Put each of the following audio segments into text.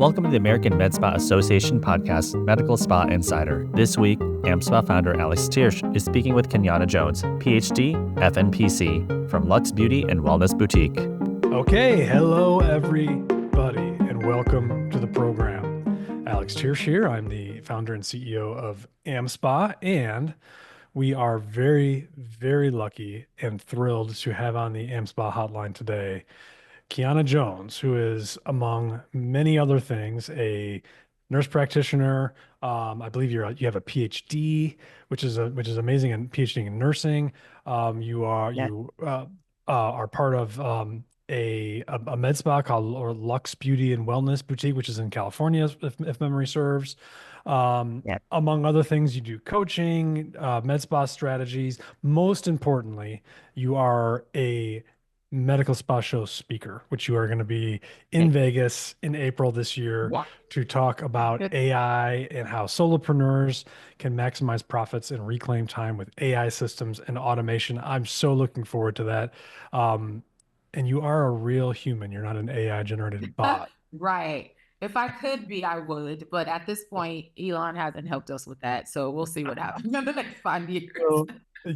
Welcome to the American Med Spa Association podcast, Medical Spa Insider. This week, AmSpa founder Thiersch is speaking with Kiiyonna Jones, PhD, FNP-C, from Luxe Beauty and Wellness Boutique. Okay, hello everybody, and welcome to the program. Thiersch here. I'm the founder and CEO of AmSpa, and we are very, very lucky and thrilled to have on the AmSpa hotline today Kiiyonna Jones, who is, among many other things, a nurse practitioner. I believe you have a PhD, which is amazing, and PhD in nursing. You are part of a med spa called Luxe Beauty and Wellness Boutique, which is in California, if memory serves. Among other things, you do coaching, med spa strategies. Most importantly, you are a medical spa show speaker, which you are going to be in Vegas in April this year to talk about AI and how solopreneurs can maximize profits and reclaim time with AI systems and automation. I'm so looking forward to that. And you are a real human. You're not an AI generated bot. Right. If I could be, I would. But at this point, Elon hasn't helped us with that. So we'll see what happens in the next 5 years.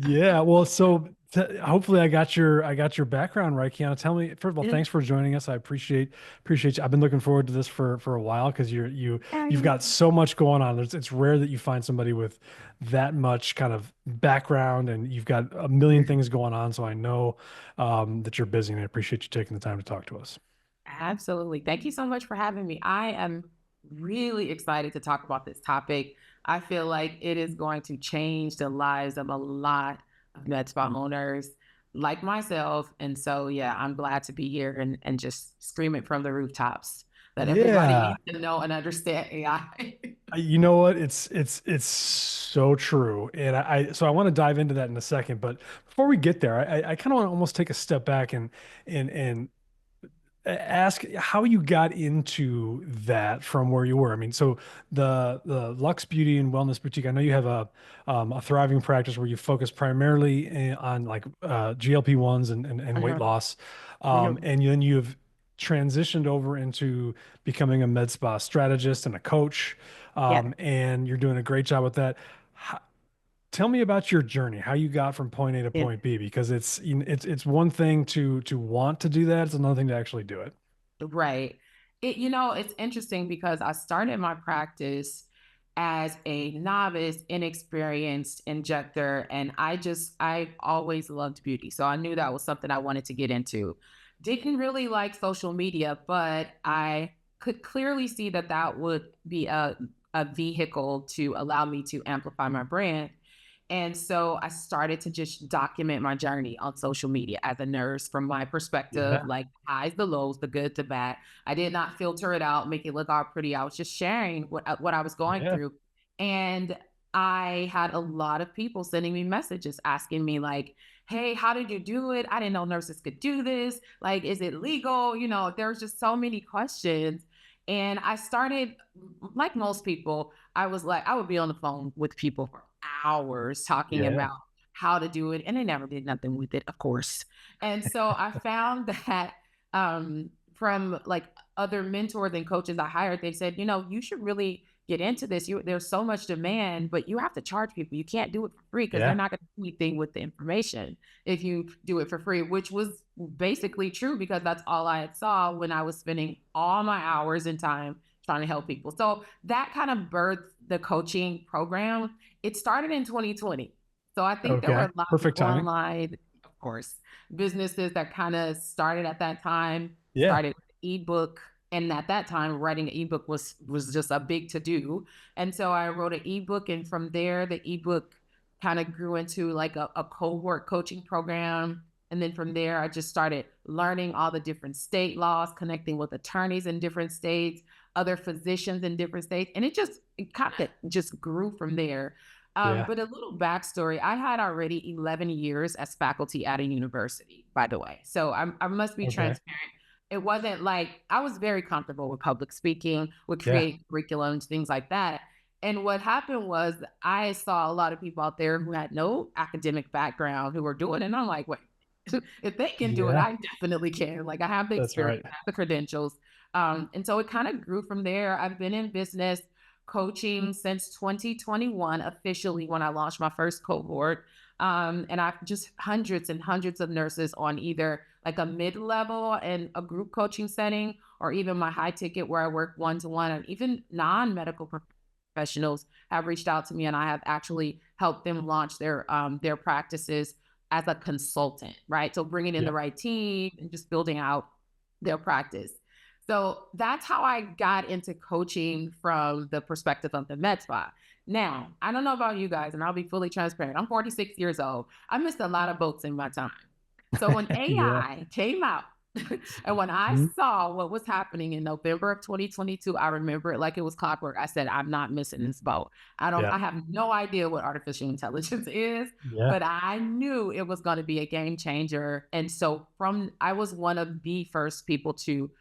Yeah. Well, hopefully I got your background right, Kiiyonna. Tell me, first of all, thanks for joining us. I appreciate you. I've been looking forward to this for a while because you've got so much going on. It's rare that you find somebody with that much kind of background, and you've got a million things going on. So I know that you're busy, and I appreciate you taking the time to talk to us. Absolutely. Thank you so much for having me. I am really excited to talk about this topic. I feel like it is going to change the lives of a lot of med spa owners like myself. And so, yeah, I'm glad to be here and just scream it from the rooftops that everybody needs to know and understand AI. You know what? It's so true. And so I want to dive into that in a second, but before we get there, I kind of want to almost take a step back and ask how you got into that from where you were. I mean, so the Luxe Beauty and Wellness Boutique, I know you have a thriving practice where you focus primarily on like GLP-1s and weight loss. And then you've transitioned over into becoming a med spa strategist and a coach. And you're doing a great job with that. Tell me about your journey, how you got from point A to point B, because it's one thing to want to do that. It's another thing to actually do it. Right. It's interesting because I started my practice as a novice, inexperienced injector, and I always loved beauty. So I knew that was something I wanted to get into. Didn't really like social media, but I could clearly see that would be a vehicle to allow me to amplify my brand. And so I started to just document my journey on social media as a nurse from my perspective, like highs, the lows, the good, the bad. I did not filter it out, make it look all pretty. I was just sharing what I was going through. And I had a lot of people sending me messages asking me like, hey, how did you do it? I didn't know nurses could do this. Like, is it legal? There's just so many questions. And I started, like most people, I would be on the phone with people for hours talking about how to do it, and they never did nothing with it, of course. And so I found that from like other mentors and coaches I hired, they said, you should really get into this. There's so much demand, but you have to charge people. You can't do it for free because they're not going to do anything with the information if you do it for free, which was basically true because that's all I had saw when I was spending all my hours and time trying to help people. So that kind of birthed the coaching program. It started in 2020. So I think there were a lot of online, of course, businesses that kind of started at that time, started ebook. And at that time, writing an ebook was just a big to do. And so I wrote an ebook, and from there, the ebook kind of grew into like a cohort coaching program. And then from there, I just started learning all the different state laws, connecting with attorneys in different states, other physicians in different states. And it kind of just grew from there. But a little backstory, I had already 11 years as faculty at a university, by the way. So I must be transparent. It wasn't like, I was very comfortable with public speaking, with creating curriculums, things like that. And what happened was I saw a lot of people out there who had no academic background who were doing it. And I'm like, wait, If they can do it, I definitely can. Like I have the That's right. experience, I have the credentials. And so it kind of grew from there. I've been in business coaching since 2021, officially when I launched my first cohort. And I've just hundreds and hundreds of nurses on either like a mid-level and a group coaching setting, or even my high ticket where I work one-to-one, and even non-medical professionals have reached out to me, and I have actually helped them launch their practices as a consultant, right? So bringing in the right team and just building out their practice. So that's how I got into coaching from the perspective of the med spa. Now, I don't know about you guys, and I'll be fully transparent. I'm 46 years old. I missed a lot of boats in my time. So when AI came out, and when I saw what was happening in November of 2022, I remember it like it was clockwork. I said, I'm not missing this boat. I have no idea what artificial intelligence is, but I knew it was going to be a game changer. And so I was one of the first people to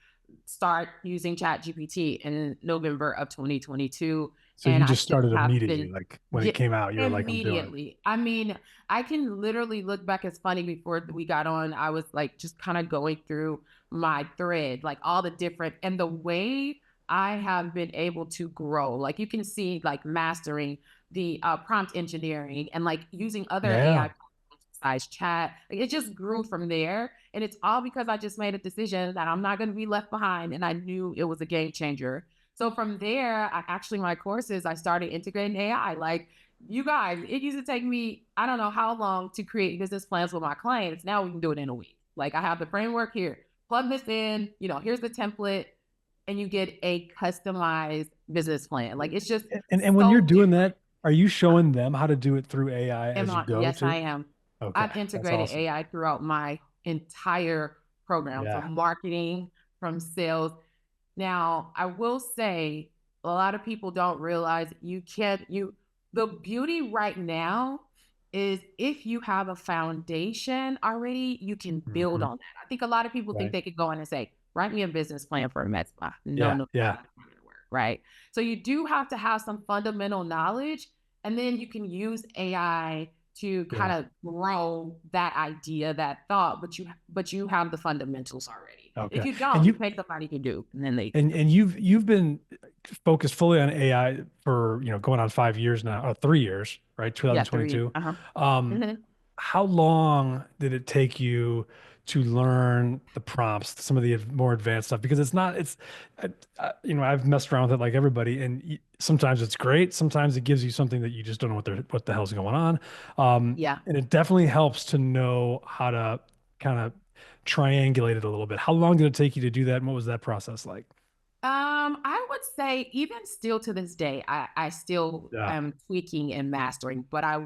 start using ChatGPT in November of 2022. So you just started immediately, like when it came out, you were like, I'm doing it. I mean, I can literally look back. It's funny, before we got on, I was like just kind of going through my thread, like all the different, and the way I have been able to grow, like you can see, like mastering the prompt engineering and like using other AI besides chat. Like, it just grew from there. And it's all because I just made a decision that I'm not going to be left behind. And I knew it was a game changer. So from there, my courses, I started integrating AI. Like, you guys, it used to take me, I don't know how long to create business plans with my clients. Now we can do it in a week. Like, I have the framework here, plug this in, here's the template, and you get a customized business plan. Like, it's just, and when you're doing that, are you showing them how to do it through AI as you go? Yes, I am. Okay, I've integrated AI throughout my entire program, from marketing, from sales. Now, I will say, a lot of people don't realize the beauty right now is if you have a foundation already, you can build on that. I think a lot of people think they could go in and say, write me a business plan for a med spa. No. Right. So you do have to have some fundamental knowledge, and then you can use AI to kind of grow that idea, that thought, but you have the fundamentals already. Okay. If you don't, you pay somebody to do, and then and you've been focused fully on AI for going on 5 years now, or 3 years, right? 2022. How long did it take you to learn the prompts, some of the more advanced stuff? Because I've messed around with it like everybody, and sometimes it's great. Sometimes it gives you something that you just don't know what the hell's going on. And it definitely helps to know how to kind of triangulate it a little bit. How long did it take you to do that? And what was that process like? I would say even still to this day, I still am tweaking and mastering, but I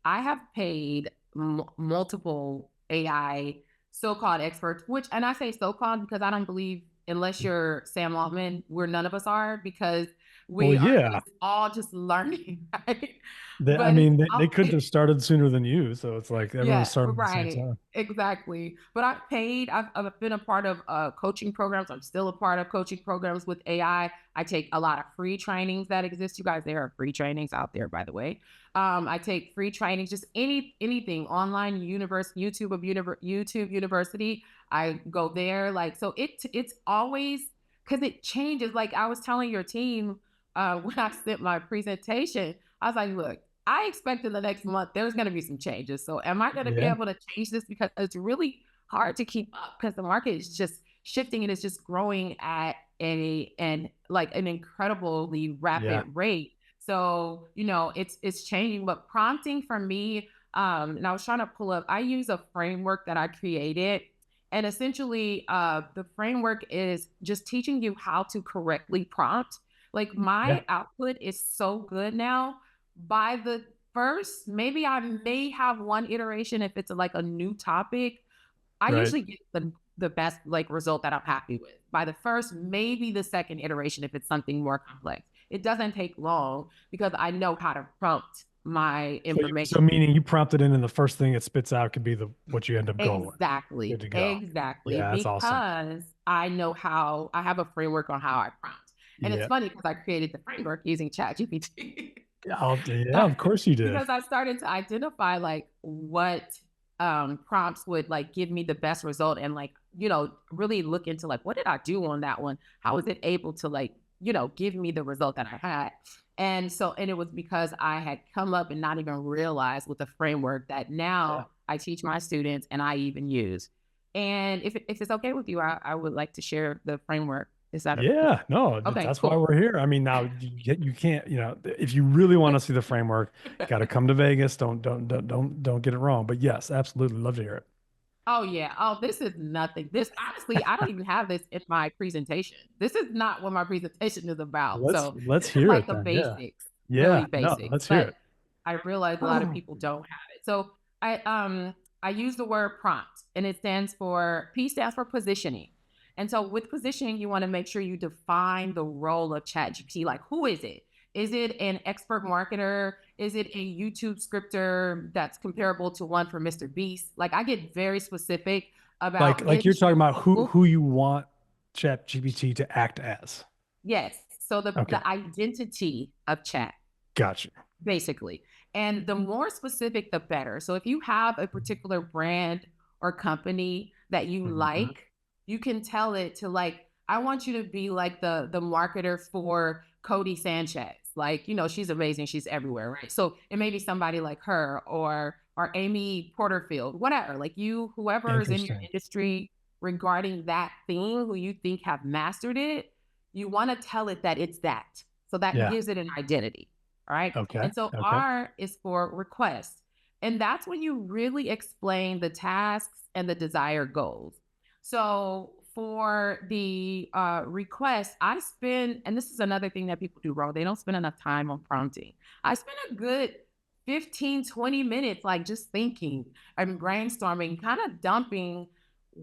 have paid multiple AI so-called experts, and I say so-called because I don't believe, unless you're Sam Altman, none of us are, because we are all just learning. Right? They couldn't have started sooner than you. So it's like everyone's starting at the same time. Exactly. But I've been a part of coaching programs. I'm still a part of coaching programs with AI. I take a lot of free trainings that exist. You guys, there are free trainings out there, by the way. I take free trainings, just anything online, YouTube University. I go there. Like, so it's always, because it changes. Like I was telling your team when I sent my presentation, I was like, look, I expect in the next month there's going to be some changes. So am I going to be able to change this? Because it's really hard to keep up, because the market is just shifting and it's just growing at an incredibly rapid rate. So, it's changing. But prompting for me, and I was trying to pull up, I use a framework that I created. And essentially, the framework is just teaching you how to correctly prompt. Like, my output is so good now. By the first, maybe I may have one iteration if it's like a new topic. I usually get the best result that I'm happy with. By the first, maybe the second iteration if it's something more complex. It doesn't take long because I know how to prompt my information. So meaning you prompted in, and the first thing it spits out could be what you end up going with. Exactly. Good to go. Exactly. Yeah, that's awesome. Because I know I have a framework on how I prompt. And it's funny because I created the framework using ChatGPT. Yeah, of course you did. Because I started to identify what prompts would like give me the best result and like, really look into like, what did I do on that one? How was it able to like, give me the result that I had? And it was because I had come up and not even realized with the framework that now I teach my students and I even use. And if it's okay with you, I would like to share the framework. Is that No, okay? that's Cool. why we're here. I mean, now you can't, if you really want to see the framework, got to come to Vegas. Don't get it wrong. But yes, absolutely, love to hear it. Oh yeah. Oh, this is nothing. This honestly, I don't even have this in my presentation. This is not what my presentation is about. So Let's this is hear like it the then. basics, really Yeah, no, basics. let's hear But it. I realize a lot of people don't have it. So I use the word prompt, and it stands for P stands for positioning. And so with positioning, you want to make sure you define the role of ChatGPT. Like, who is it? Is it an expert marketer? Is it a YouTube scripter that's comparable to one for Mr. Beast? Like, I get very specific about Like you're talking about Google. who you want ChatGPT to act as. Yes. So Okay, the identity of chat, gotcha. basically. And the more specific, the better. So if you have a particular brand or company that you like, you can tell it to like, I want you to be like the marketer for Cody Sanchez. Like, she's amazing. She's everywhere, right? So it may be somebody like her or Amy Porterfield, whatever. Like whoever is in your Interesting. industry regarding that thing, who you think have mastered it, you want to tell it that it's that. So that Yeah. gives it an identity. All right. Okay. And so R is for request. And that's when you really explain the tasks and the desired goals. So for the request, I spend, and this is another thing that people do wrong, they don't spend enough time on prompting. I spend a good 15, 20 minutes like just thinking and brainstorming, kind of dumping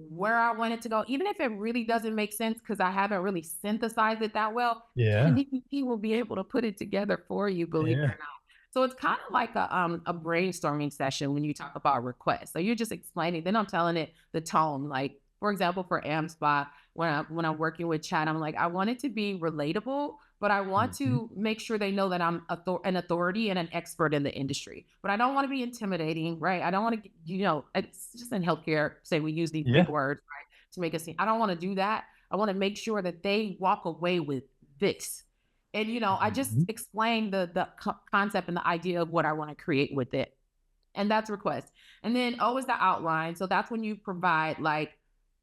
where I want it to go, even if it really doesn't make sense because I haven't really synthesized it that well. Yeah. ChatGPT will be able to put it together for you, believe it or not. So it's kind of like a brainstorming session when you talk about requests. So you're just explaining, then I'm telling it the tone. Like, for example, for AmSpa, when I'm working with chat, I'm like, I want it to be relatable, but I want to make sure they know that I'm an authority and an expert in the industry. But I don't want to be intimidating, right? I don't want to, it's just in healthcare, say we use these big words, right, to make us seem. I don't want to do that. I want to make sure that they walk away with this. And, I just explained the concept and the idea of what I want to create with it. And that's request. And then O is the outline. So that's when you provide like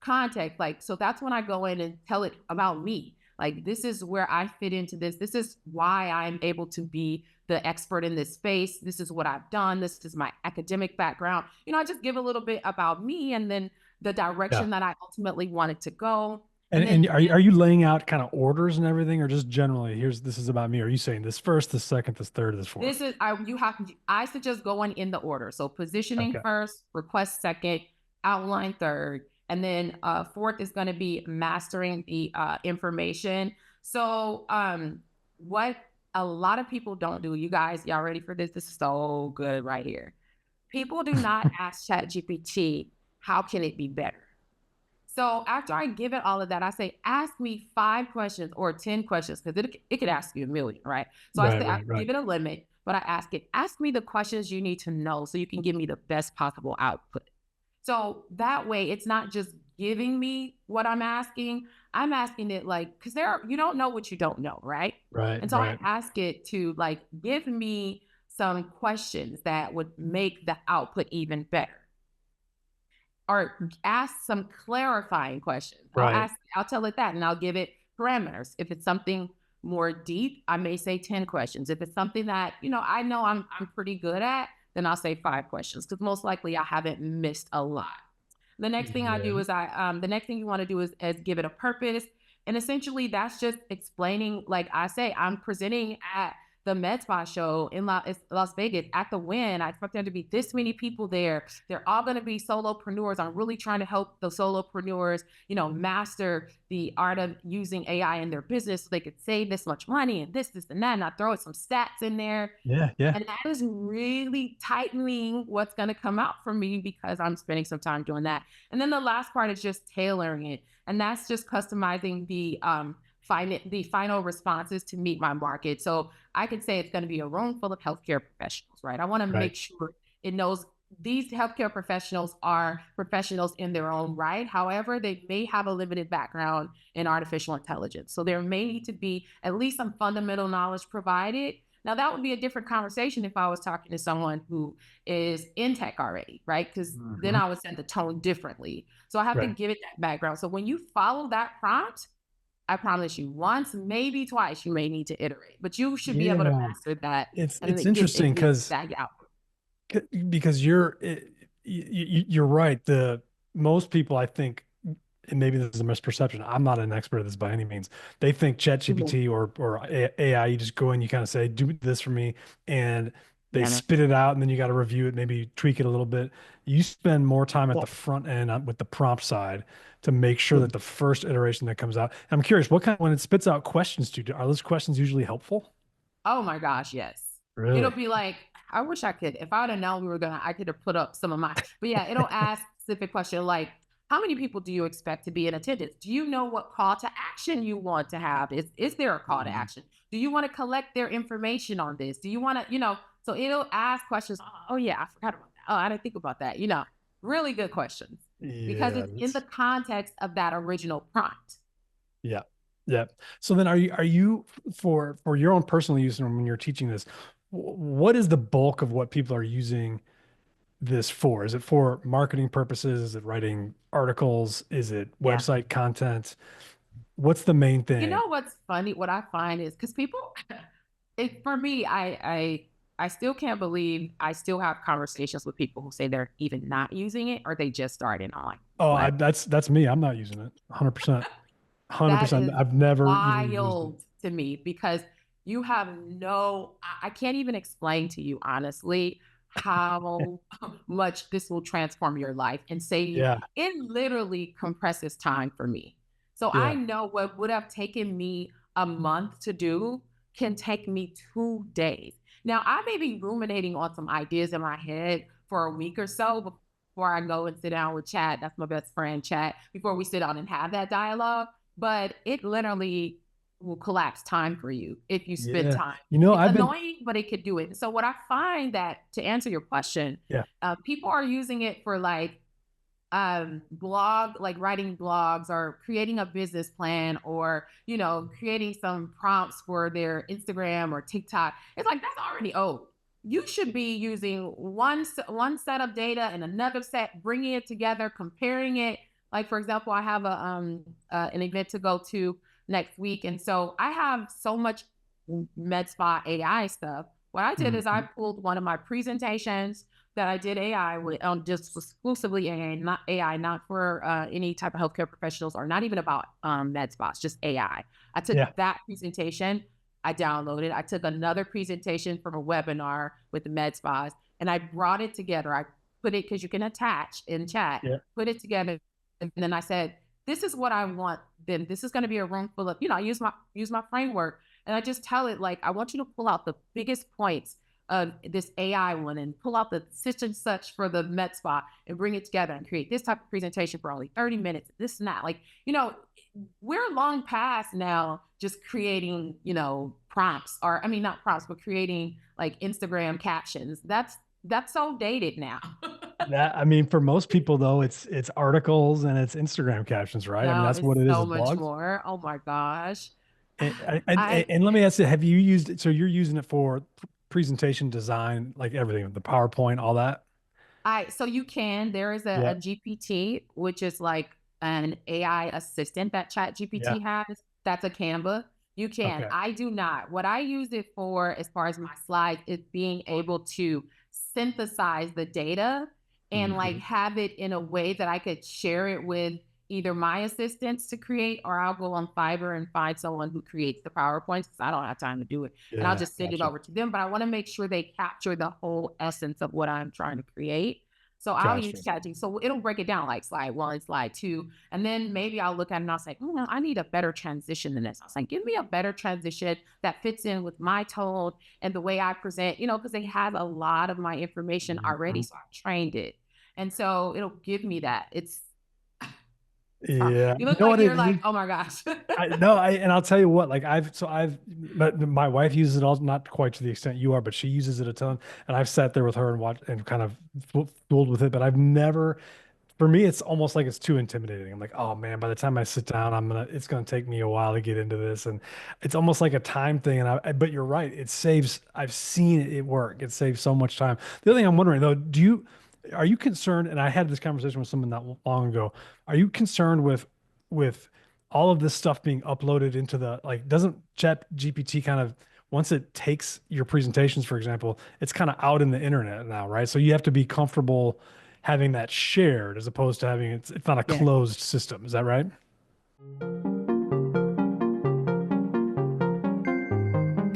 context. Like, so that's when I go in and tell it about me. Like, this is where I fit into this. This is why I'm able to be the expert in this space. This is what I've done. This is my academic background. I just give a little bit about me and then the direction that I ultimately wanted to go. And are you laying out kind of orders and everything, or just generally, this is about me? Are you saying this first, this second, this third, this fourth? This is I suggest going in the order. So positioning first, request second, outline third, and then fourth is going to be mastering the information. So what a lot of people don't do, you guys, y'all ready for this? This is so good right here. People do not ask ChatGPT, how can it be better? So after I give it all of that, I say, ask me 5 questions or 10 questions, because it could ask you a million, right? So I say, I give it a limit, but I ask me the questions you need to know so you can give me the best possible output. So that way, it's not just giving me what I'm asking it like, because you don't know what you don't know, right? Right. And so I ask it to like, give me some questions that would make the output even better. Or ask some clarifying questions. I'll tell it that, and I'll give it parameters. If it's something more deep, I may say 10 questions. If it's something that, I know I'm pretty good at, then I'll say 5 questions, because most likely I haven't missed a lot. The next thing I do is the next thing you want to do is give it a purpose. And essentially that's just explaining, like I say, I'm presenting at the MedSpa show in Las Vegas at the Wynn. I expect there to be this many people there. They're all going to be solopreneurs. I'm really trying to help the solopreneurs, master the art of using AI in their business so they could save this much money and this, and that. And I throw some stats in there. Yeah. And that is really tightening what's going to come out for me, because I'm spending some time doing that. And then the last part is just tailoring it. And that's just customizing the final responses to meet my market. So I could say it's going to be a room full of healthcare professionals, right? I want to make sure it knows these healthcare professionals are professionals in their own right. However, they may have a limited background in artificial intelligence. So there may need to be at least some fundamental knowledge provided. Now, that would be a different conversation if I was talking to someone who is in tech already, right? Because then I would set the tone differently. So I have to give it that background. So when you follow that prompt, I promise you, once, maybe twice, you may need to iterate, but you should be able to master that. It's interesting because you're right. Most people, I think, and maybe this is a misperception, I'm not an expert at this by any means. They think ChatGPT or AI, you just go in, you kind of say, do this for me, and they spit it out, and then you got to review it, maybe tweak it a little bit. You spend more time at the front end with the prompt side to make sure that the first iteration that comes out. I'm curious, when it spits out questions to you, are those questions usually helpful? Oh my gosh, yes. Really? It'll be like, I wish I could, if I would have known I could have put up some of mine. But yeah, it'll ask specific question like, how many people do you expect to be in attendance? Do you know what call to action you want to have? Is there a call to action? Do you want to collect their information on this? Do you want to, so it'll ask questions. Oh yeah, I forgot about that. Oh, I didn't think about that. Really good questions because it's in the context of that original prompt. Yeah. Yeah. So then are you for your own personal use and when you're teaching this, what is the bulk of what people are using this for? Is it for marketing purposes? Is it writing articles? Is it website content? What's the main thing? You know what's funny? What I find is because people, for me, I still can't believe I still have conversations with people who say they're even not using it or they just started on. Oh, that's me. I'm not using it. 100%. 100%. I've never wild even used it. To me because you have I can't even explain to you honestly how much this will transform your life and save you. It literally compresses time for me. So I know what would have taken me a month to do can take me 2 days. Now I may be ruminating on some ideas in my head for a week or so before I go and sit down with Chat. That's my best friend, Chat, before we sit down and have that dialogue. But it literally will collapse time for you if you spend time. It's annoying, but it could do it. So what I find that to answer your question, people are using it for like writing blogs or creating a business plan or, creating some prompts for their Instagram or TikTok. It's like, that's already old. You should be using one set of data and another set, bringing it together, comparing it. Like, for example, I have an event to go to next week. And so I have so much MedSpa AI stuff. What I did is I pulled one of my presentations that I did AI with, just exclusively AI, not for any type of healthcare professionals or not even about med spas, just AI. I took that presentation, I downloaded. I took another presentation from a webinar with the med spas, and I brought it together. I put it, because you can attach in Chat, put it together. And then I said, this is what I want. Then this is going to be a room full of, I use my framework, and I just tell it, like, I want you to pull out the biggest points of this AI one and pull out the such and such for the med spa and bring it together and create this type of presentation for only 30 minutes, this and that. Like, we're long past now just creating, prompts, or, I mean, not prompts, but creating like Instagram captions. That's so dated now. For most people though, it's articles and it's Instagram captions, right? No, that's what it is. So much more. Oh my gosh. And let me ask you, have you used it? So you're using it for presentation design, like everything, the PowerPoint, all that? So you can, there is a GPT, which is like an AI assistant that ChatGPT has. That's a Canva. You can. I do not. What I use it for, as far as my slides, is being able to synthesize the data and like have it in a way that I could share it with either my assistants to create, or I'll go on Fiverr and find someone who creates the PowerPoints, because I don't have time to do it. And I'll just send it over to them. But I want to make sure they capture the whole essence of what I'm trying to create. So I'll use ChatGPT. So it'll break it down like slide 1, slide 2. And then maybe I'll look at it and I'll say, I need a better transition than this. I was like, give me a better transition that fits in with my tone and the way I present, because they have a lot of my information already. So I've trained it. And so it'll give me that. You look like you're like, oh my gosh. and I'll tell you what, like but my wife uses it all, not quite to the extent you are, but she uses it a ton. And I've sat there with her and watched and kind of fooled with it, but I've never, for me, it's almost like it's too intimidating. I'm like, oh man, by the time I sit down, it's gonna take me a while to get into this, and it's almost like a time thing. And but you're right, I've seen it work. It saves so much time. The other thing I'm wondering though, are you concerned? And I had this conversation with someone not long ago. Are you concerned with all of this stuff being uploaded into doesn't Chat GPT kind of, once it takes your presentations, for example, it's kind of out in the internet now, right? So you have to be comfortable having that shared as opposed to having it's not a Yeah. closed system. Is that right?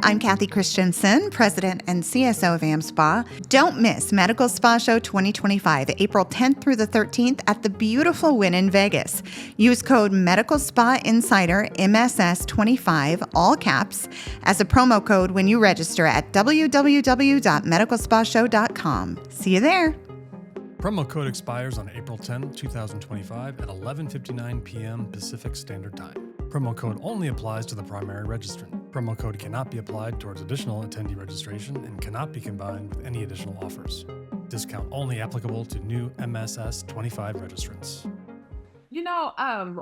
I'm Kathy Christensen, President and CSO of AmSpa. Don't miss Medical Spa Show 2025, April 10th through the 13th at the beautiful Wynn in Vegas. Use code Medical Spa Insider MSS25, all caps, as a promo code when you register at www.medicalspashow.com. See you there. Promo code expires on April 10, 2025 at 11:59 p.m. Pacific Standard Time. Promo code only applies to the primary registrant. Promo code cannot be applied towards additional attendee registration and cannot be combined with any additional offers. Discount only applicable to new MSS 25 registrants.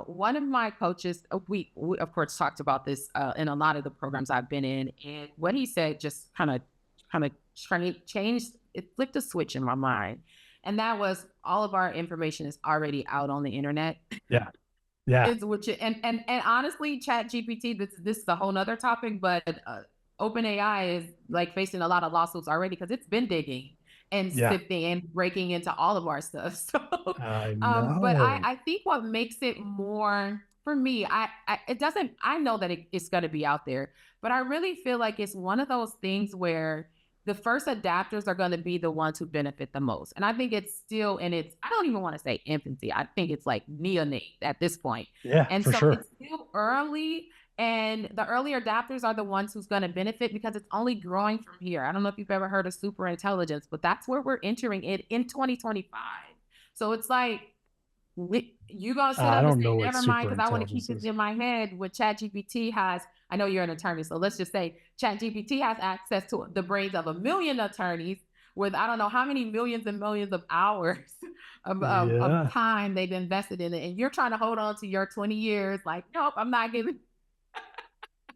One of my coaches, we of course talked about this in a lot of the programs I've been in, and what he said just kind of changed, it flipped a switch in my mind. And that was, all of our information is already out on the internet. Yeah. Yeah. And honestly, ChatGPT, this is a whole nother topic, but OpenAI is like facing a lot of lawsuits already because it's been digging and sifting and breaking into all of our stuff. So, I know. But I think what makes it more, for me, I know that it's going to be out there, but I really feel like it's one of those things where the first adapters are going to be the ones who benefit the most. And I think it's still in its, I don't even want to say infancy. I think it's like neonate at this point. Yeah, and for so sure. It's still early, and the early adapters are the ones who's going to benefit because it's only growing from here. I don't know if you've ever heard of superintelligence, but that's where we're entering it in 2025. So it's like, you gonna sit up and say, never mind, because I want to keep it in my head. What ChatGPT has, I know you're an attorney, so let's just say ChatGPT has access to the brains of 1 million attorneys with I don't know how many millions and millions of hours of time they've invested in it, and you're trying to hold on to your 20 years. Like, nope, I'm not giving.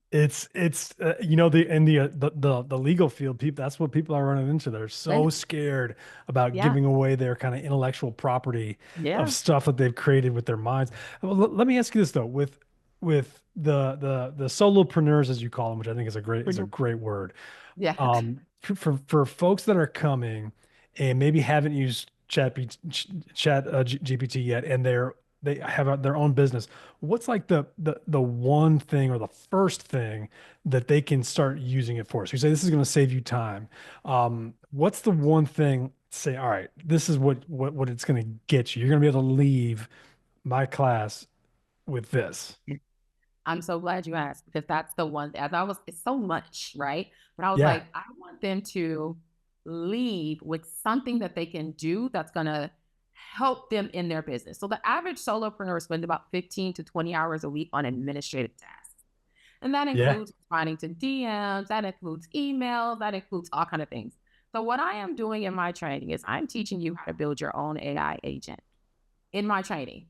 It's the legal field, people, that's what people are running into. They're so scared about giving away their kind of intellectual property of stuff that they've created with their minds. Well, let me ask you this though, with the solopreneurs, as you call them, which I think is a great word. Yeah. For folks that are coming and maybe haven't used GPT yet, and they have their own business, what's like the one thing or the first thing that they can start using it for? So you say this is going to save you time. What's the one thing, say, all right, this is what it's going to get you. You're going to be able to leave my class with this. I'm so glad you asked, because that's the one, it's so much, right? But I was like, I want them to leave with something that they can do that's going to help them in their business. So the average solopreneur spends about 15 to 20 hours a week on administrative tasks. And that includes responding to DMs, that includes emails, that includes all kinds of things. So what I am doing in my training is I'm teaching you how to build your own AI agent in my training.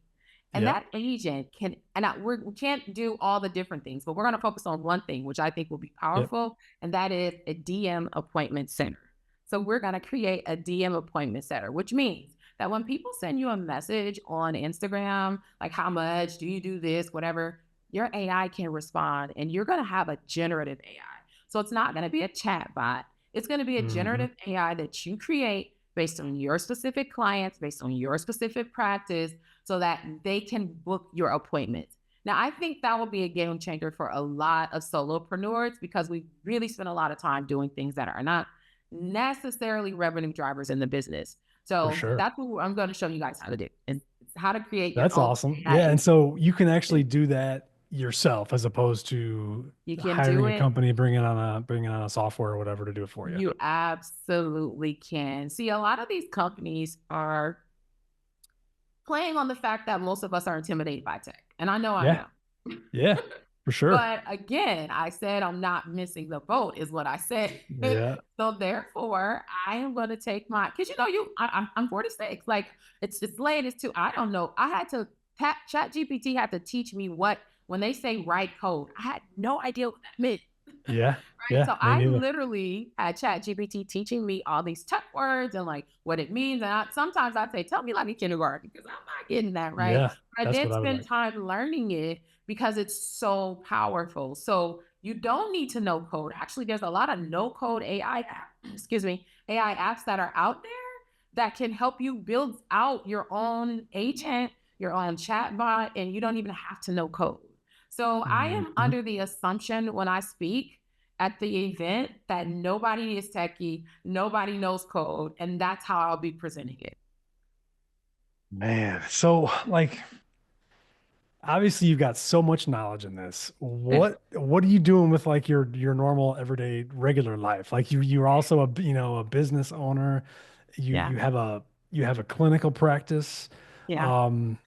And that agent we can't do all the different things, but we're going to focus on one thing, which I think will be powerful. And that is a DM appointment center. So we're going to create a DM appointment center, which means that when people send you a message on Instagram, like how much do you do this, whatever, your AI can respond, and you're going to have a generative AI. So it's not going to be a chat bot. It's going to be a generative AI that you create based on your specific clients, based on your specific practice, so that they can book your appointments. Now, I think that will be a game changer for a lot of solopreneurs, because we really spend a lot of time doing things that are not necessarily revenue drivers in the business. So that's what I'm going to show you guys how to do, and how to create your That's own awesome. AI. Yeah. And so you can actually do that yourself, as opposed to hiring a company, bringing on a software or whatever to do it for you. You absolutely can. See, a lot of these companies are playing on the fact that most of us are intimidated by tech. And I know I am. Yeah. For sure. But again, I said I'm not missing the boat, is what I said. Yeah. So therefore, I am going to take my, because I'm 46. Like it's late. It's too. I don't know. I had to ChatGPT had to teach me what when they say write code. I had no idea what that meant. Yeah. Right. Yeah. So Me I neither. literally had ChatGPT teaching me all these tech words and like what it means. And sometimes I'd say, tell me like in kindergarten, because I'm not getting that right. Yeah. But I That's did what I would spend like. time learning it because it's so powerful. So you don't need to know code. Actually, there's a lot of no code AI apps that are out there that can help you build out your own agent, your own chatbot, and you don't even have to know code. So I am Mhm. under the assumption when I speak at the event that nobody is techie, nobody knows code, and that's how I'll be presenting it. Man. So like, obviously you've got so much knowledge in this. What are you doing with like your normal everyday regular life? Like you're also a business owner. You Yeah. you have a you have a clinical practice. Yeah. Um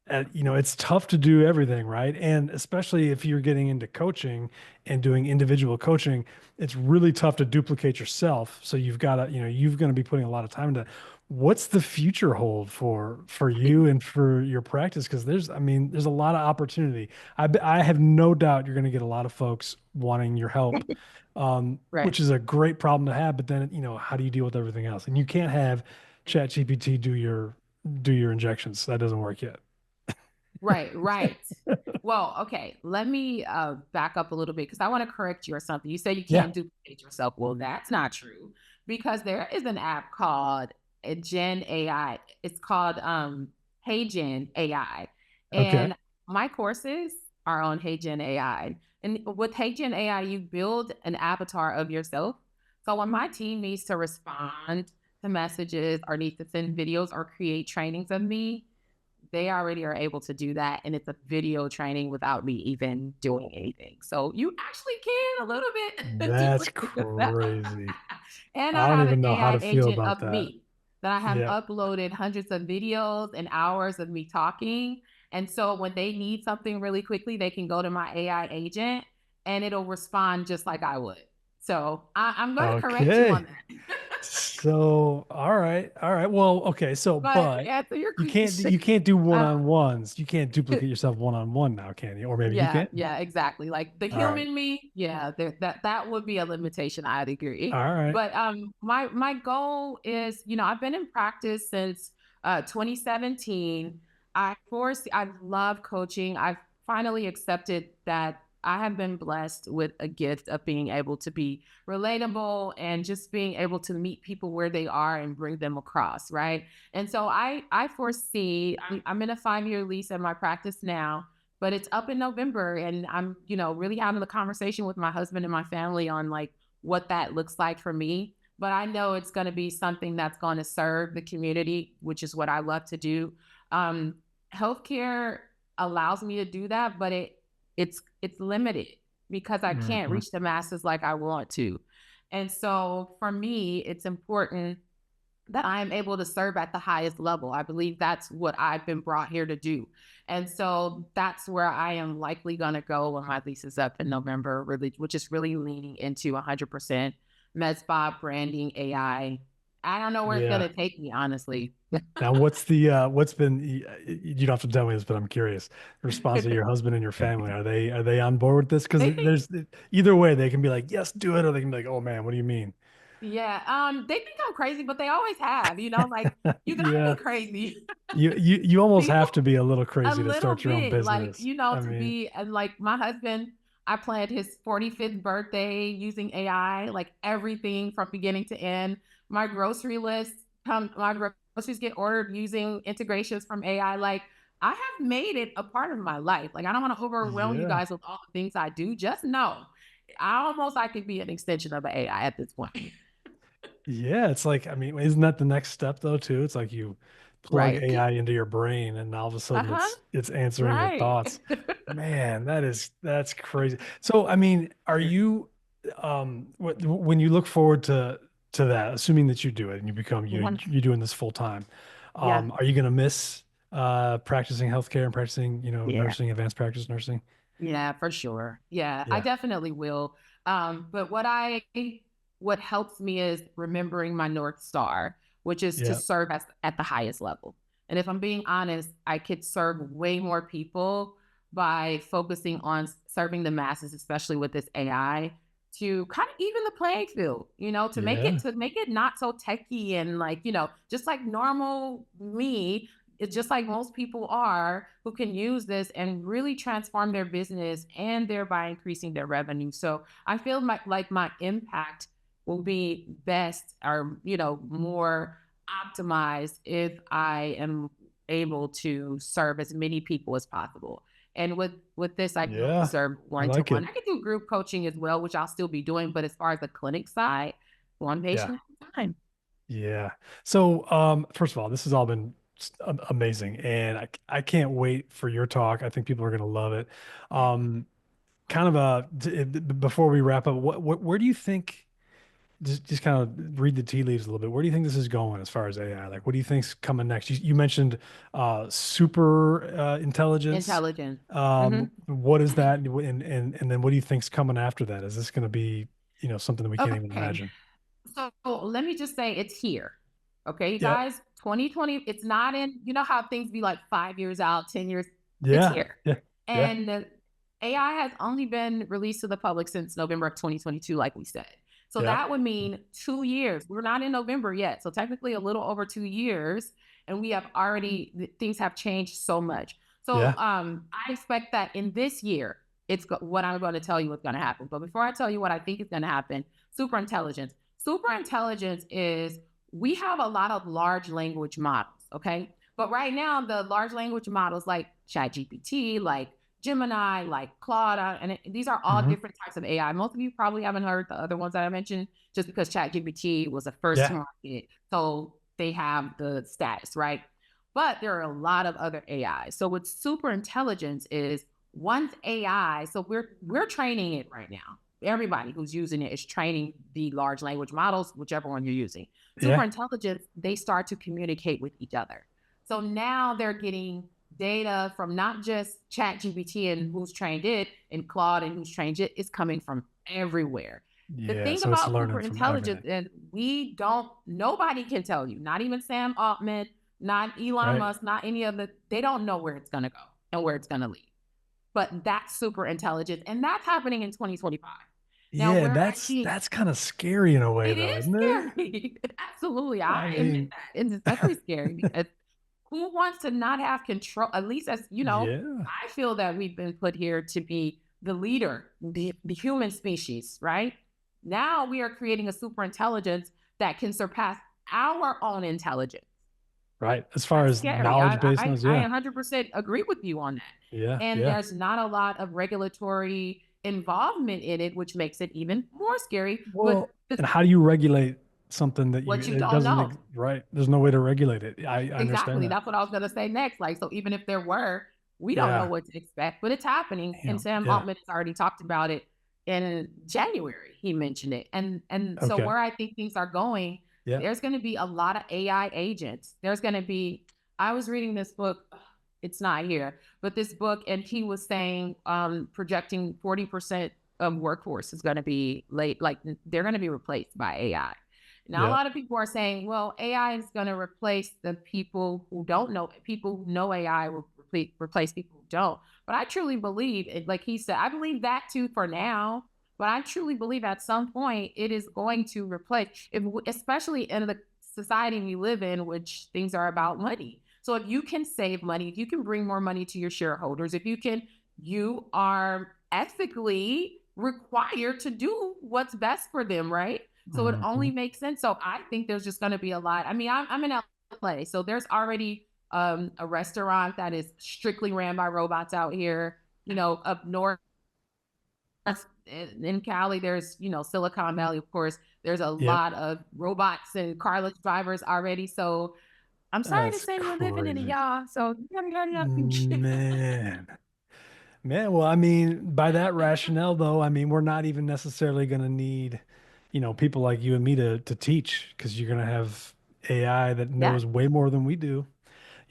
it's tough to do everything, right? And especially if you're getting into coaching and doing individual coaching, it's really tough to duplicate yourself. So you've got to, you're going to be putting a lot of time into what's the future hold for you and for your practice? Because there's a lot of opportunity. I have no doubt you're going to get a lot of folks wanting your help, Right. which is a great problem to have. But then, how do you deal with everything else? And you can't have ChatGPT do your injections. That doesn't work yet. Right, right. Well, okay, let me back up a little bit because I want to correct you or something. You say you Yeah. can't duplicate yourself. Well, that's not true because there is an app called Gen AI. It's called Hey Gen AI. Okay. And my courses are on Hey Gen AI. And with Hey Gen AI, you build an avatar of yourself. So when my team needs to respond to messages or needs to send videos or create trainings of me, they already are able to do that. And it's a video training without me even doing anything. So you actually can a little bit That's duplicate yourself. crazy. And I I don't have an even know how AI to feel agent about of that. me that I have Yeah. uploaded hundreds of videos and hours of me talking. And so when they need something really quickly, they can go to my AI agent and it'll respond just like I would. So I'm going to correct you on Okay. that. So, all right. All right. Well, okay. So, But to but answer your you can't question, you can't do uh, one-on-ones. You can't duplicate yourself one-on-one now, can you? Or maybe you yeah, can. yeah, exactly. Like the All right. human me, yeah, that would be a limitation. I'd agree. All right. But my goal is, I've been in practice since 2017. I love coaching. I've finally accepted that I have been blessed with a gift of being able to be relatable and just being able to meet people where they are and bring them across, right? And so I foresee I'm in a 5-year lease at my practice now, but it's up in November and I'm, really having the conversation with my husband and my family on like what that looks like for me. But I know it's going to be something that's going to serve the community, which is what I love to do. Um, Healthcare allows me to do that, but it's limited because I can't Mhm. reach the masses like I want to. And so for me, it's important that I am able to serve at the highest level. I believe that's what I've been brought here to do. And so that's where I am likely going to go when my lease is up in November, really, which is really leaning into 100% med spa branding AI. I don't know where it's going Yeah. to take me, honestly. Now, what's been you don't have to tell me this, but I'm curious. The response of your husband and your family, are they on board with this? Because They there's either way, they can be like, yes, do it, or they can be like, oh man, what do you mean? Yeah, they think I'm crazy, but they always have, like you gotta be Yeah. crazy. You almost You know, have to be a little a crazy to little start your own bit, like, business. I to mean, be and like my husband, I planned his 45th birthday using AI, like everything from beginning to end. My grocery list, my groceries get ordered using integrations from AI. Like I have made it a part of my life. Like I don't want to overwhelm you yeah. guys with all the things I do. Just know, I could be an extension of an AI at this point. Yeah, it's like, I mean, isn't that the next step though, too? It's like you plug Right. AI into your brain and all of a sudden Uh-huh. it's answering your Right. thoughts. Man, that's crazy. So, I mean, are you when you look forward to that, assuming that you do it and you become Mhm. you're doing this full time, Yeah. are you gonna miss practicing healthcare and practicing, Yeah. nursing, advanced practice nursing? Yeah, for sure. Yeah, I Yeah. definitely will. But what helps me is remembering my North Star, which is to Yeah. serve at the highest level. And if I'm being honest, I could serve way more people by focusing on serving the masses, especially with this AI, to kind of even the playing field, Yeah. to make it not so techy and like, just like normal me. It's just like most people are who can use this and really transform their business and thereby increasing their revenue. So I feel like my impact will be best or, more optimized if I am able to serve as many people as possible. And with this, I can only Yeah. serve I one to like one. it. I can do group coaching as well, which I'll still be doing. But as far as the clinic side, one Yeah. patient at a time. Yeah. So, first of all, this has all been amazing, and I can't wait for your talk. I think people are going to love it. Um, Kind of before we wrap up, where do you think, just kind of read the tea leaves a little bit. Where do you think this is going as far as AI? Like, what do you think's coming next? You mentioned super intelligence. Intelligence. What is that? And then what do you think's coming after that? Is this going to be, something that we can't even Okay. imagine? So let me just say it's here. Okay, you Yeah. guys, 2020, it's not in, how things be like 5 years out, 10 years. It's Yeah. here. Yeah. Yeah. And AI has only been released to the public since November of 2022, like we said. So Yeah. that would mean 2 years. We're not in November yet. So technically a little over 2 years. And we have already, things have changed so much. So Yeah. I expect that in this year, what I'm going to tell you is going to happen. But before I tell you what I think is going to happen, super intelligence. Super intelligence is we have a lot of large language models, okay? But right now, the large language models like ChatGPT, like Gemini, like Claude, and these are all Hmm. different types of AI. Most of you probably haven't heard the other ones that I mentioned just because ChatGPT was the first to Yeah. market. So they have the status, right? But there are a lot of other AI. So what super intelligence is once AI, so we're training it right now. Everybody who's using it is training the large language models, whichever one you're using. Super Yeah. intelligence, they start to communicate with each other. So now they're getting data from not just ChatGPT and who's trained it and Claude and who's trained it, it's coming from everywhere. The Yeah. thing So it's about super learning from intelligence everything, is nobody can tell you, not even Sam Altman, not Elon right? Musk, not any of they don't know where it's going to go and where it's going to lead. But that's super intelligence. And that's happening in 2025. Now, Yeah. where I see That's kind of scary in a way, it though, is isn't it? scary. Absolutely. I I admit mean, that. It's definitely scary because who wants to not have control? At least as yeah. I feel that we've been put here to be the leader, the human species, right? Now we are creating a super intelligence that can surpass our own intelligence. Right. As far That's as scary. knowledge baseness, I yeah. 100% agree with you on that. Yeah. And Yeah. there's not a lot of regulatory involvement in it, which makes it even more scary. But Well, and how do you regulate something that what you it don't doesn't, know. right? There's no way to regulate it. I understand Exactly. that. That's what I was going to say next. Like, so even if there were, we don't know Yeah. what to expect, but it's happening. And Damn. Sam Yeah. Altman has already talked about it in January. He mentioned it. And so Okay. where I think things are going, Yeah. there's going to be a lot of AI agents. I was reading this book. It's not here, but this book, and he was saying, projecting 40% of workforce is going to be like they're going to be replaced by AI. Now, a Yeah. lot of people are saying, well, AI is going to replace the people who don't know. People who know AI will replace people who don't. But I truly believe, like he said, I believe that too for now. But I truly believe at some point it is going to replace, especially in the society we live in, which things are about money. So if you can save money, if you can bring more money to your shareholders, you are ethically required to do what's best for them, right? So it only Mhm. makes sense. So I think there's just going to be a lot. I mean, I'm in LA, so there's already a restaurant that is strictly ran by robots out here. Up north in Cali, there's Silicon Valley, of course. There's a Yep. lot of robots and carless drivers already. So I'm sorry to That's say we're living in it, crazy. y'all. So Man. Man, well, I mean, by that rationale, though, I mean, we're not even necessarily going to need, people like you and me to teach because you're going to have AI that yeah, knows way more than we do.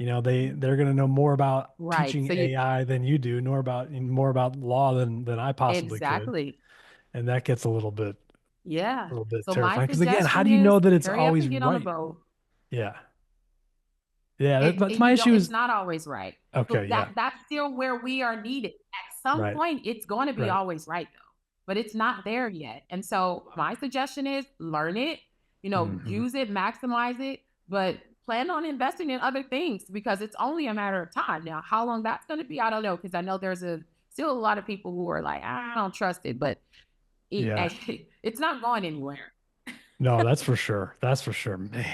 they're going to know more about Right. teaching So you AI than you do, more about law than I possibly could. exactly. And that gets Yeah. a little bit So my terrifying. Because again, how suggestion do you is know that it's hurry up always and get on the right? boat. Yeah. Yeah. That's my You issue don't, it's is, not always right. okay. But Yeah. that's still where we are needed. At some Right. point, it's going to be Right. always right though. But it's not there yet. And so my suggestion is learn it, Mhm. use it, maximize it, but plan on investing in other things because it's only a matter of time. Now, how long that's going to be, I don't know, because I know there's still a lot of people who are like, I don't trust it, but Yeah. it's not going anywhere. No, that's for sure. That's for sure, man.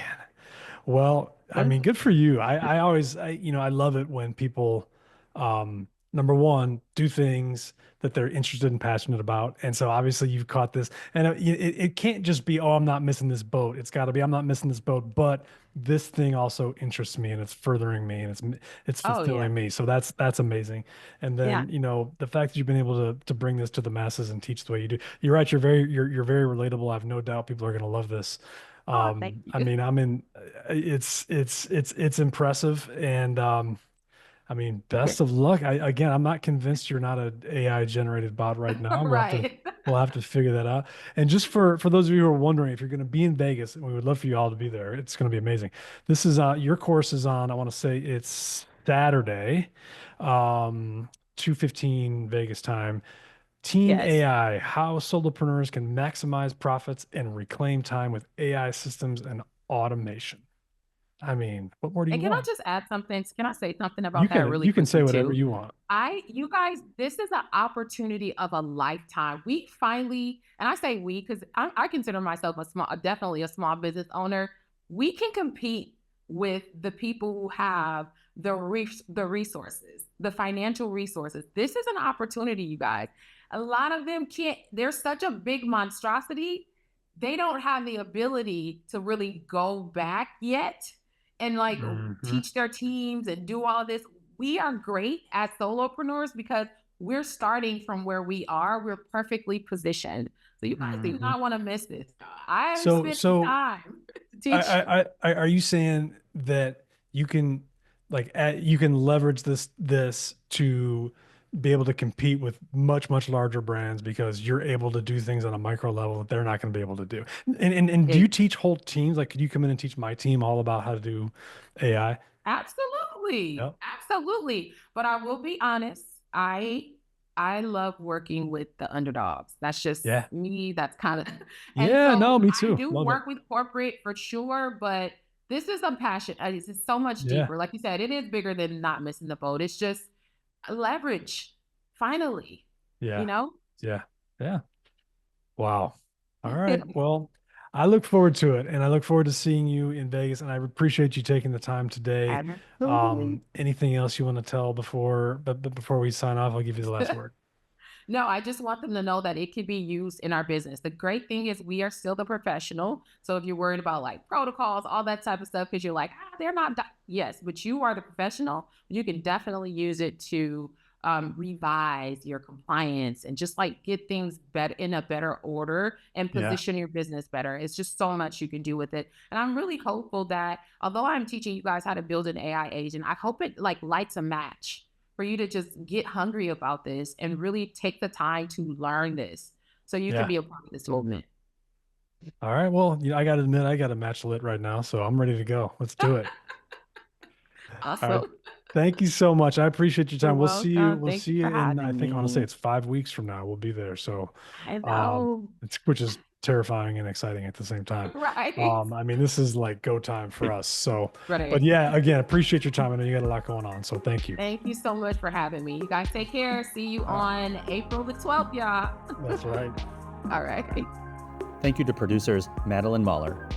Well, I mean, good for you. I always, I love it when people, number one, do things that they're interested and passionate about. And so obviously you've caught this, and it can't just be, oh, I'm not missing this boat. It's got to be, I'm not missing this boat, but this thing also interests me and it's furthering me and it's Oh yeah. fulfilling me. So that's amazing. And Yeah. then, the fact that you've been able to bring this to the masses and teach the way you do, you're right. You're very relatable. I have no doubt people are going to love this. Oh, thank I you. mean, it's impressive. And, I mean, best of luck. Again, I'm not convinced you're not an AI generated bot right now. Right. We'll have to figure that out. And just for those of you who are wondering, if you're going to be in Vegas, and we would love for you all to be there, it's going to be amazing. This is, your course is on, I want to say it's Saturday, 2:15 Vegas time. Team Yes. AI, how solopreneurs can maximize profits and reclaim time with AI systems and automation. I mean, what more do you And can I want? just add something? Can I say something about that really You can say quickly whatever too? you want. You guys, this is an opportunity of a lifetime. We finally, and I say we because I consider myself definitely a small business owner. We can compete with the people who have the resources, the financial resources. This is an opportunity, you guys. A lot of them can't. They're such a big monstrosity. They don't have the ability to really go back yet and like Mhm. teach their teams and do all of this. We are great as solopreneurs because we're starting from where we are. We're perfectly positioned. So you guys do Mhm. not want to miss this. I have So, spent the time to teach you. are you saying that you can you can leverage this to be able to compete with much larger brands because you're able to do things on a micro level that they're not going to be able to do? And do you teach whole teams? Like, could you come in and teach my team all about how to do AI? Absolutely. Yep. Absolutely. But I will be honest, I love working with the underdogs. That's just Yeah. me. That's kind of and Yeah. so No, me I too. do Love it. work with corporate for sure, but this is a passion. It's so much Yeah. deeper. Like you said, it is bigger than not missing the boat. It's just leverage. Finally, you Yeah. know? Yeah. Yeah. Wow. All right. Well, I look forward to it, and I look forward to seeing you in Vegas, and I appreciate you taking the time today. Absolutely. Anything else you want to tell but before we sign off, I'll give you the last word. No, I just want them to know that it can be used in our business. The great thing is we are still the professional. So if you're worried about like protocols, all that type of stuff, because you're like, they're not, yes, but you are the professional. You can definitely use it to revise your compliance and just like get things better in a better order and Yeah. position your business better. It's just so much you can do with it. And I'm really hopeful that although I'm teaching you guys how to build an AI agent, I hope it like lights a match for you to just get hungry about this and really take the time to learn this so you Yeah. can be a part of this movement. All right. Well, I got to admit, I got a match lit right now, so I'm ready to go. Let's do it. Awesome. All right. Thank you so much. I appreciate your time. You're We'll see you. welcome. We'll Thank see you you for in, I having think I want to say me. it's 5 weeks from now. We'll be there. So, I know. which is terrifying and exciting at the same time. Right. I mean, this is like go time for us. So, Right. but yeah, again, appreciate your time. I know you got a lot going on. So thank you. Thank you so much for having me. You guys take care. See you on April the 12th, y'all. That's right. All right. Thank you to producers Madeline Mahler,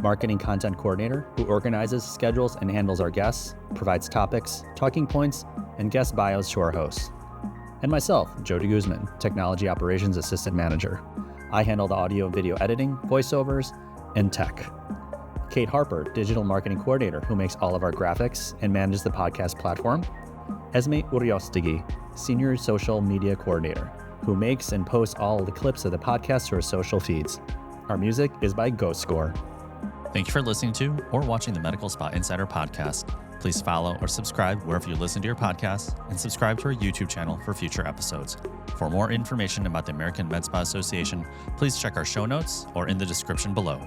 marketing content coordinator who organizes, schedules, and handles our guests, provides topics, talking points, and guest bios to our hosts. And myself, Jody Guzman, technology operations assistant manager. I handle the audio and video editing, voiceovers, and tech. Kate Harper, digital marketing coordinator who makes all of our graphics and manages the podcast platform. Esme Uriostegui, senior social media coordinator who makes and posts all the clips of the podcast to our social feeds. Our music is by Ghost Score. Thank you for listening to or watching the Medical Spa Insider podcast. Please follow or subscribe wherever you listen to your podcasts, and subscribe to our YouTube channel for future episodes. For more information about the American Med Spa Association, please check our show notes or in the description below.